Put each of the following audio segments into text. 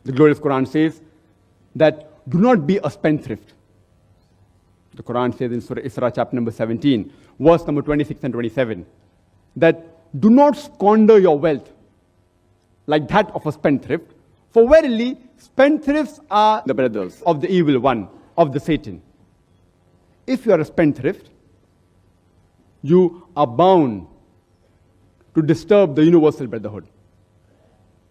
The glorious Quran says that do not be a spendthrift. The Quran says in Surah Isra, chapter number 17, verse number 26 and 27, that do not squander your wealth like that of a spendthrift, for verily spendthrifts are the brothers of the evil one, of the Satan. If you are a spendthrift, you are bound to disturb the universal brotherhood.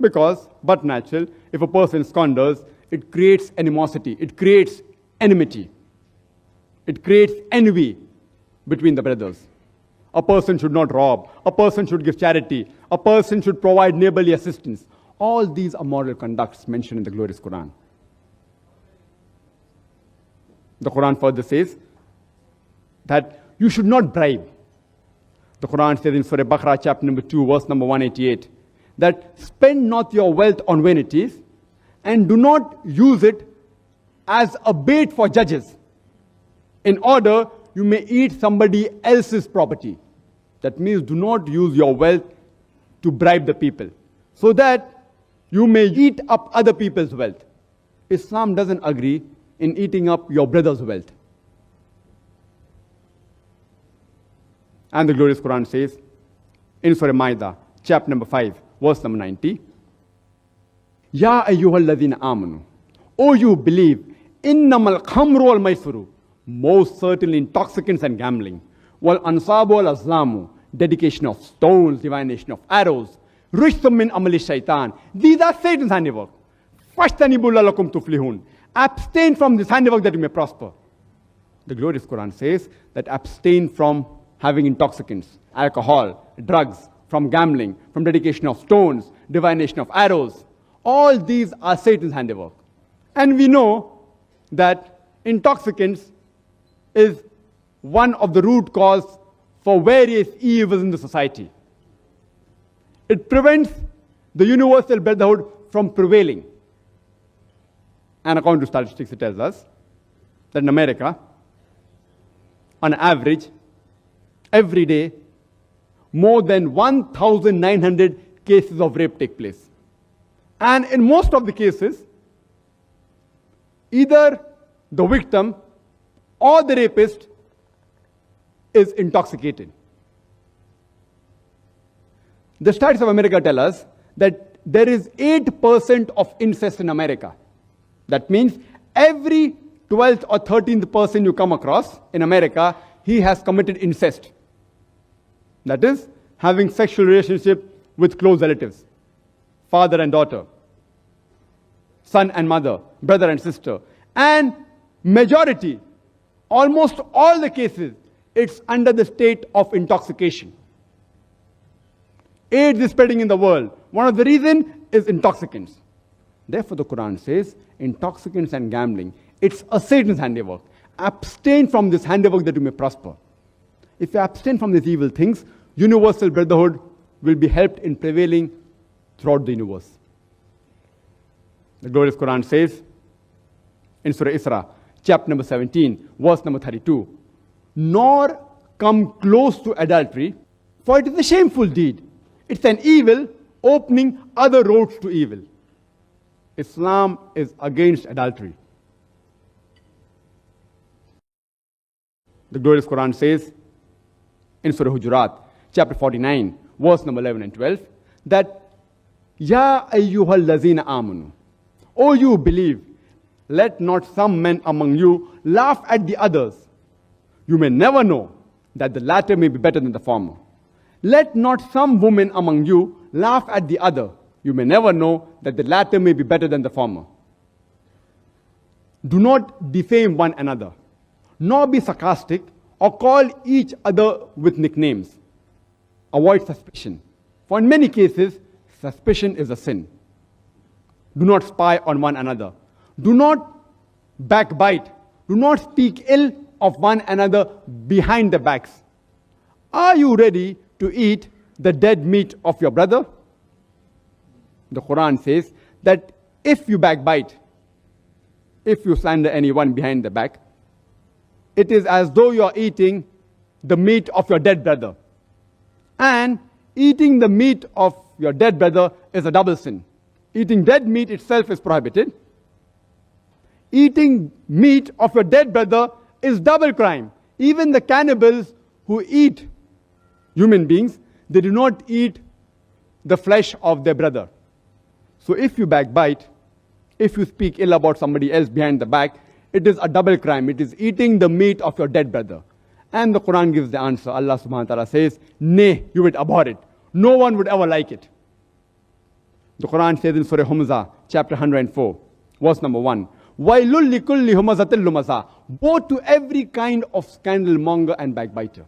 Because, but natural, if a person squanders, it creates animosity, it creates enmity, it creates envy between the brothers. A person should not rob, a person should give charity, a person should provide neighborly assistance. All these are moral conducts mentioned in the glorious Quran. The Quran further says that you should not bribe. The Quran says in Surah Baqarah, chapter number 2, verse number 188, that spend not your wealth on vanities and do not use it as a bait for judges in order you may eat somebody else's property. That means do not use your wealth to bribe the people so that you may eat up other people's wealth. Islam doesn't agree in eating up your brother's wealth. And the glorious Quran says in Surah Ma'idah, chapter number 5, verse number 90, Ya ayyuhal ladhina amanu, O you believe, innamal khamru wal maisuru, most certainly intoxicants and gambling, wal ansabu wal azlamu, dedication of stones, divination of arrows, rishtum min amali shaitan. These are Satan's handiwork. Fashtanibu lalakum tuflihun. Abstain from this handiwork that you may prosper. The glorious Quran says that abstain from having intoxicants, alcohol, drugs, from gambling, from dedication of stones, divination of arrows. All these are Satan's handiwork. And we know that intoxicants is one of the root cause for various evils in the society. It prevents the universal brotherhood from prevailing. And according to statistics, it tells us that in America, on average, every day, more than 1,900 cases of rape take place. And in most of the cases, either the victim or the rapist is intoxicated. The studies of America tell us that there is 8% of incest in America. That means every 12th or 13th person you come across in America, he has committed incest. That is, having sexual relationship with close relatives, father and daughter, son and mother, brother and sister. And majority, almost all the cases, it's under the state of intoxication. AIDS is spreading in the world. One of the reasons is intoxicants. Therefore, the Quran says, intoxicants and gambling, it's a Satan's handiwork. Abstain from this handiwork that you may prosper. If you abstain from these evil things, universal brotherhood will be helped in prevailing throughout the universe. The glorious Quran says in Surah Isra, chapter number 17, verse number 32, nor come close to adultery, for it is a shameful deed. It's an evil opening other roads to evil. Islam is against adultery. The glorious Quran says in Surah Hujurat, chapter 49, verse number 11 and 12, that Ya ayyuhal lazina amanu, O you believe, let not some men among you laugh at the others. You may never know that the latter may be better than the former. Let not some women among you laugh at the other. You may never know that the latter may be better than the former. Do not defame one another, nor be sarcastic, or call each other with nicknames. Avoid suspicion, for in many cases, suspicion is a sin. Do not spy on one another. Do not backbite. Do not speak ill of one another behind the backs. Are you ready to eat the dead meat of your brother? The Quran says that if you backbite, if you slander anyone behind the back, it is as though you are eating the meat of your dead brother. And eating the meat of your dead brother is a double sin. Eating dead meat itself is prohibited. Eating meat of your dead brother is double crime. Even the cannibals who eat human beings, they do not eat the flesh of their brother. So if you backbite, if you speak ill about somebody else behind the back, it is a double crime. It is eating the meat of your dead brother. And the Quran gives the answer. Allah subhanahu wa ta'ala says, nay, you would abhor it. No one would ever like it. The Quran says in Surah Humza, chapter 104, verse number 1, وَيْلُلْ لِكُلِّ هُمَزَةٍ لُمَزَةٍ. Woe to every kind of scandal monger and backbiter.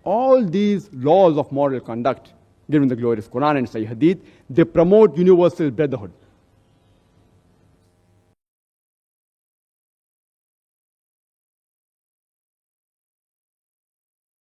All these laws of moral conduct given in the glorious Quran and Sahih Hadith, they promote universal brotherhood.